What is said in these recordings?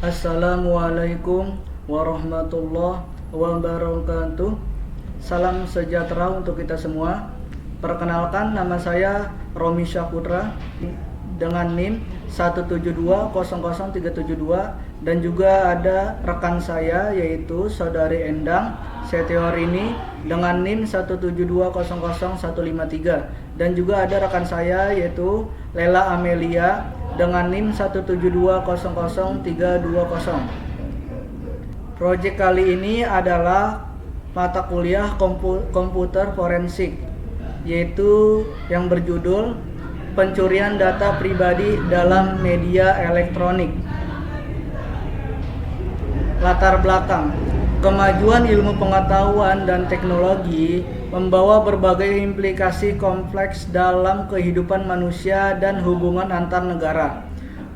Assalamualaikum warahmatullahi wabarakatuh. Salam sejahtera untuk kita semua. Perkenalkan, nama saya Romi Syahputra dengan NIM 172000372 dan juga ada rekan saya yaitu Saudari Endang Setiorini dengan NIM 172000153 dan juga ada rekan saya yaitu Lela Amelia dengan NIM 172000320. Proyek kali ini adalah mata kuliah komputer forensik, yaitu yang berjudul pencurian data pribadi dalam media elektronik. Latar belakang: kemajuan ilmu pengetahuan dan teknologi membawa berbagai implikasi kompleks dalam kehidupan manusia dan hubungan antar negara.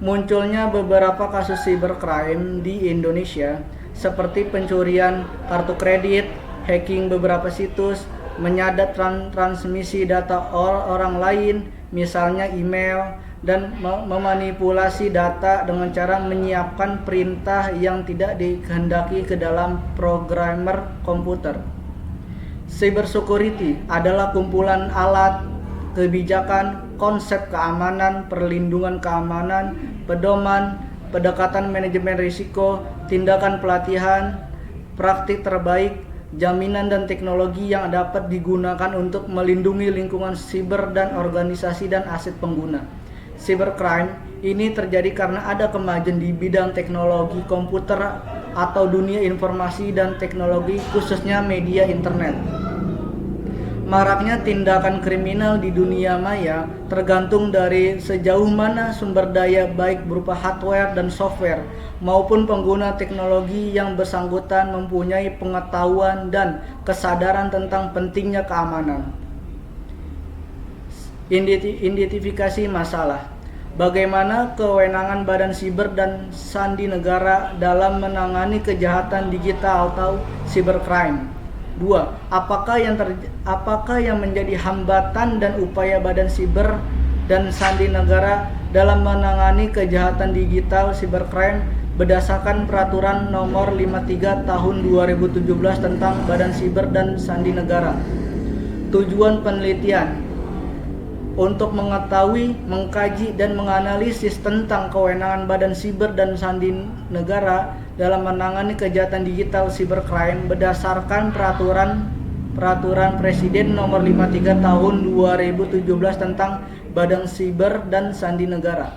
Munculnya beberapa kasus cybercrime di Indonesia, seperti pencurian kartu kredit, hacking beberapa situs, menyadap transmisi data orang lain, misalnya email, dan memanipulasi data dengan cara menyiapkan perintah yang tidak dikehendaki ke dalam programmer komputer. Cybersecurity adalah kumpulan alat, kebijakan, konsep keamanan, perlindungan keamanan, pedoman, pendekatan manajemen risiko, tindakan pelatihan, praktik terbaik, jaminan dan teknologi yang dapat digunakan untuk melindungi lingkungan siber dan organisasi dan aset pengguna. Cybercrime ini terjadi karena ada kemajuan di bidang teknologi komputer atau dunia informasi dan teknologi, khususnya media internet. Maraknya tindakan kriminal di dunia maya tergantung dari sejauh mana sumber daya baik berupa hardware dan software maupun pengguna teknologi yang bersangkutan mempunyai pengetahuan dan kesadaran tentang pentingnya keamanan. Identifikasi masalah. Bagaimana kewenangan Badan Siber dan Sandi Negara dalam menangani kejahatan digital atau cybercrime? 2. Apakah yang menjadi hambatan dan upaya Badan Siber dan Sandi Negara dalam menangani kejahatan digital cybercrime berdasarkan Peraturan Nomor 53 Tahun 2017 tentang Badan Siber dan Sandi Negara? Tujuan penelitian: untuk mengetahui, mengkaji, dan menganalisis tentang kewenangan Badan Siber dan Sandi Negara dalam menangani kejahatan digital cybercrime berdasarkan Peraturan Presiden Nomor 53 Tahun 2017 tentang Badan Siber dan Sandi Negara.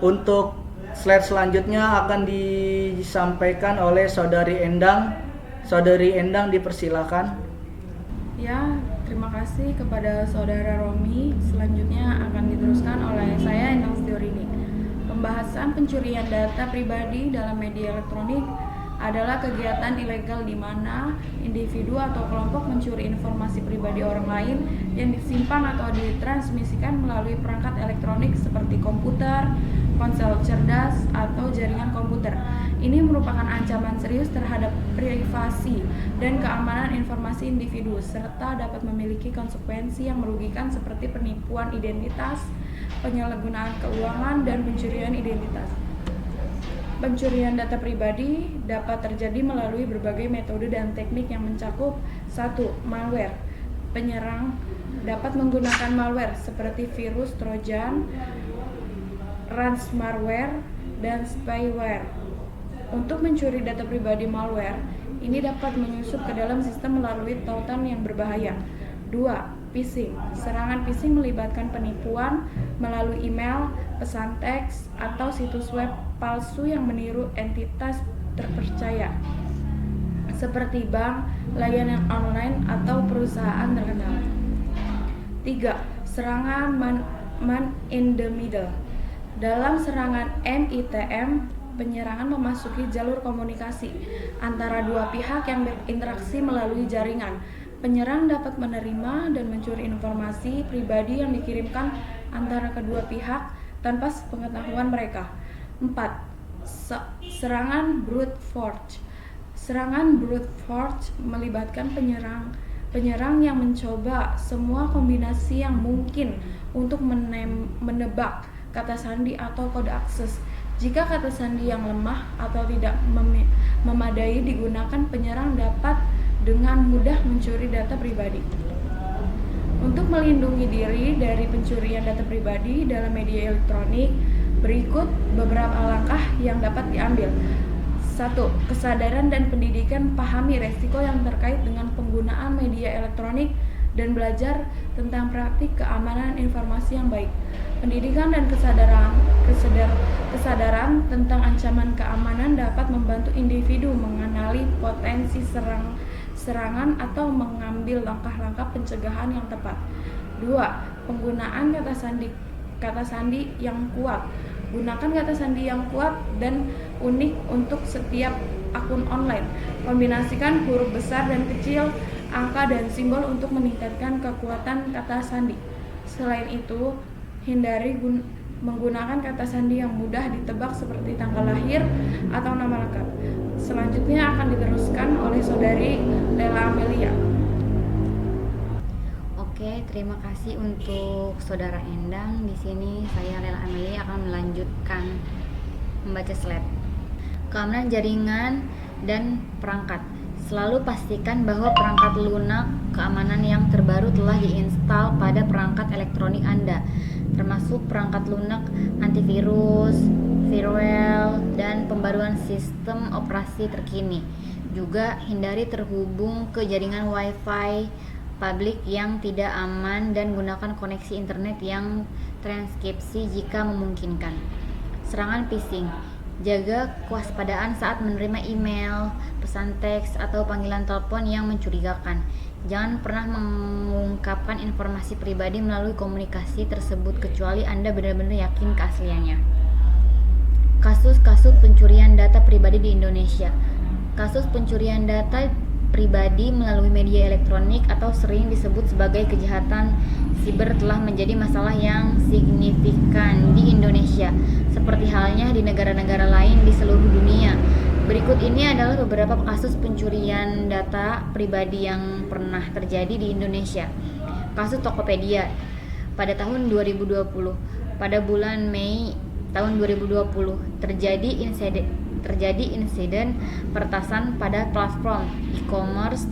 Untuk slide selanjutnya akan disampaikan oleh Saudari Endang. Saudari Endang, dipersilakan. Ya, terima kasih kepada Saudara Romi. Selanjutnya akan diteruskan oleh saya, Endang Setiorini. Pembahasan pencurian data pribadi dalam media elektronik adalah kegiatan ilegal di mana individu atau kelompok mencuri informasi pribadi orang lain yang disimpan atau ditransmisikan melalui perangkat elektronik seperti komputer, ponsel cerdas, atau jaringan komputer. Ini merupakan ancaman serius terhadap privasi dan keamanan informasi individu, serta dapat memiliki konsekuensi yang merugikan seperti penipuan identitas, penyalahgunaan keuangan, dan pencurian identitas. Pencurian data pribadi dapat terjadi melalui berbagai metode dan teknik yang mencakup 1. Malware. Penyerang dapat menggunakan malware seperti virus Trojan, ransomware, dan spyware. Untuk mencuri data pribadi, malware ini dapat menyusup ke dalam sistem melalui tautan yang berbahaya. 2. Phishing. Serangan phishing melibatkan penipuan melalui email, pesan teks, atau situs web palsu yang meniru entitas terpercaya seperti bank, layanan online, atau perusahaan terkenal. 3. Serangan man in the middle. Dalam serangan MITM, penyerangan memasuki jalur komunikasi antara dua pihak yang berinteraksi melalui jaringan. Penyerang dapat menerima dan mencuri informasi pribadi yang dikirimkan antara kedua pihak tanpa sepengetahuan mereka. 4. Serangan brute force. Serangan brute force melibatkan penyerang yang mencoba semua kombinasi yang mungkin untuk menebak kata sandi atau kode akses Jika kata sandi yang lemah atau tidak memadai digunakan, penyerang dapat dengan mudah mencuri data pribadi. Untuk melindungi diri dari pencurian data pribadi dalam media elektronik, berikut beberapa langkah yang dapat diambil. 1. Kesadaran dan pendidikan. Pahami resiko yang terkait dengan penggunaan media elektronik dan belajar tentang praktik keamanan informasi yang baik. Pendidikan dan kesadaran tentang ancaman keamanan dapat membantu individu mengenali potensi serangan atau mengambil langkah-langkah pencegahan yang tepat. 2. Penggunaan kata sandi yang kuat. Gunakan kata sandi yang kuat dan unik untuk setiap akun online. Kombinasikan huruf besar dan kecil, angka dan simbol untuk meningkatkan kekuatan kata sandi. Selain itu, hindari menggunakan kata sandi yang mudah ditebak seperti tanggal lahir atau nama lengkap. Selanjutnya akan diteruskan oleh Saudari Lela Amelia. Oke, terima kasih untuk Saudara Endang. Di sini saya Lela Amelia akan melanjutkan membaca slide. Keamanan jaringan dan perangkat. Selalu pastikan bahwa perangkat lunak keamanan yang terbaru telah diinstal pada perangkat elektronik Anda, termasuk perangkat lunak antivirus, firewall, dan pembaruan sistem operasi terkini. Juga hindari terhubung ke jaringan Wi-Fi publik yang tidak aman dan gunakan koneksi internet yang transkripsi jika memungkinkan. Serangan phishing. Jaga kewaspadaan saat menerima email, pesan teks, atau panggilan telepon yang mencurigakan. Jangan pernah mengungkapkan informasi pribadi melalui komunikasi tersebut kecuali Anda benar-benar yakin keasliannya. Kasus-kasus pencurian data pribadi di Indonesia. Kasus pencurian data pribadi melalui media elektronik atau sering disebut sebagai kejahatan siber telah menjadi masalah yang signifikan di Indonesia, seperti halnya di negara-negara lain di seluruh dunia. Berikut ini adalah beberapa kasus pencurian data pribadi yang pernah terjadi di Indonesia. Kasus Tokopedia pada tahun 2020. Pada bulan Mei tahun 2020 terjadi insiden peretasan pada platform e-commerce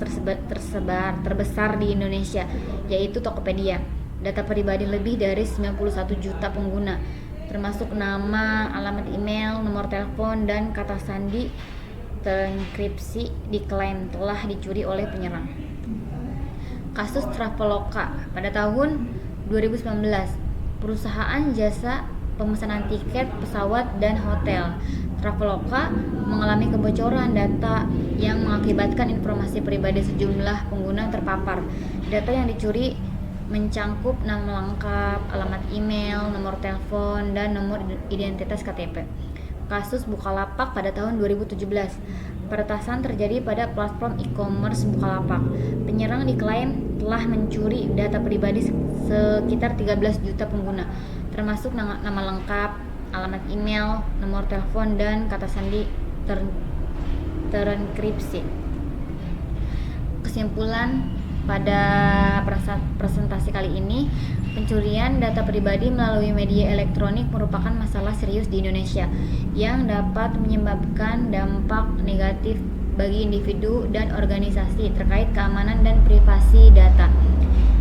terbesar di Indonesia, yaitu Tokopedia. Data pribadi lebih dari 91 juta pengguna, termasuk nama, alamat email, nomor telepon, dan kata sandi terenkripsi diklaim telah dicuri oleh penyerang. Kasus Traveloka pada tahun 2019. Perusahaan jasa pemesanan tiket pesawat dan hotel Traveloka mengalami kebocoran data yang mengakibatkan informasi pribadi sejumlah pengguna terpapar. Data yang dicuri mencangkup nama lengkap, alamat email, nomor telepon, dan nomor identitas KTP. Kasus Bukalapak pada tahun 2017. Peretasan terjadi pada platform e-commerce Bukalapak. Penyerang diklaim telah mencuri data pribadi sekitar 13 juta pengguna, termasuk nama lengkap, alamat email, nomor telepon, dan kata sandi terenkripsi. Kesimpulan pada presentasi kali ini, pencurian data pribadi melalui media elektronik merupakan masalah serius di Indonesia yang dapat menyebabkan dampak negatif bagi individu dan organisasi terkait keamanan dan privasi data.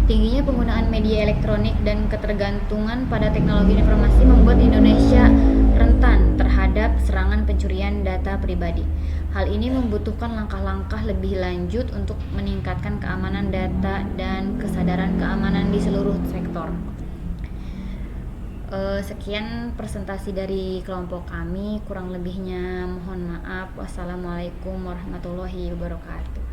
Tingginya penggunaan media elektronik dan ketergantungan pada teknologi informasi membuat Indonesia rentan terhadap serangan pencurian data pribadi. Hal ini membutuhkan langkah-langkah lebih lanjut untuk meningkatkan keamanan data dan kesadaran keamanan di seluruh sektor. Sekian presentasi dari kelompok kami, kurang lebihnya mohon maaf. Wassalamualaikum warahmatullahi wabarakatuh.